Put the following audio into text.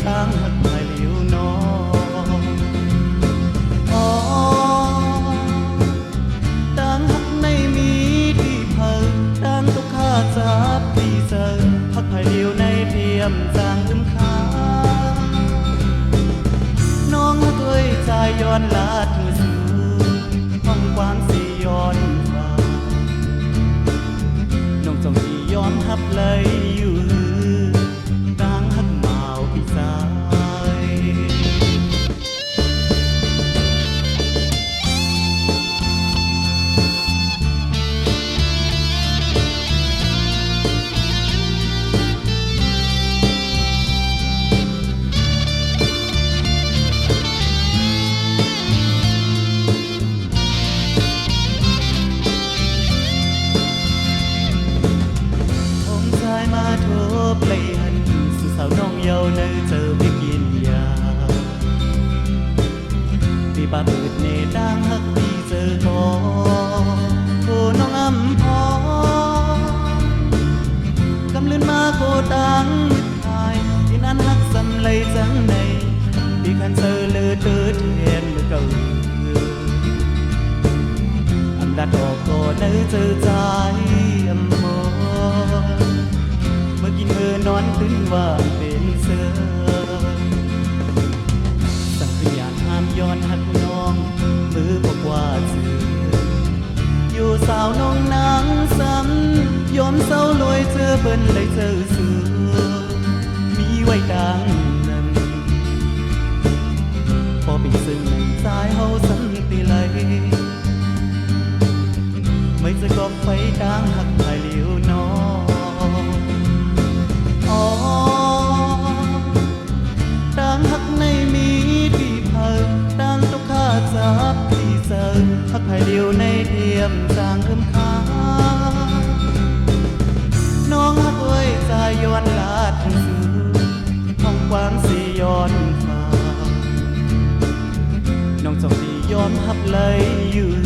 ตั้งหักไผ่เหลียวน้องอ๋อตั้งหักไม่มีที่เพิ่งตั้งตุกข้าจับที่เจอหักไผ่เหลียวในเทียมจางลืมค้าน้องหักเลยใจย้อนลาดมือสู่ห้องกว้างสีย้อนฟ้าน้องจงที่ยอมหับเลยอยู่ตั้งหักเมาพี่สายมาโทรเปลี่ยนสู่สาวน้องเยาเนยเจอไปกินยาที่ป่าปืดเนดังฮักที่เจอทอโอ้น้องอำพอกำลืนมาโคตังมิดทายที่นั้นฮักสำเลยจังในที่คันเจอเลือเตือเทียนเมื่อเก่าอำดัดออกก็เนยเจอใจอำมเมื่อกินมือนอนตื่นว่าเป็นเสือสั่งขึ้นยานห้ามย้อนหักน้องมือบอกว่าเสืออยู่สาวน้องนางซ้ำยอมเศร้าลอยเจอเบิ้นเลยเจอเสือมีไว้ดังนั้นพอเป็นซึ่งในใจเฮาสันติไหลไม่จะกอบไฟดังหักไผ่เหลียวน้องตั้งหักในมีที่เพิ่งตั้งตุกข้าจับที่เจอหักไผ่เดียวในเทียมจางค้าน้องหักไว้ใจย้อนลาดทั้งสื่อห้องกว้างสีย้อนฟ้าน้องจงที่ยอมหับเลยอยู่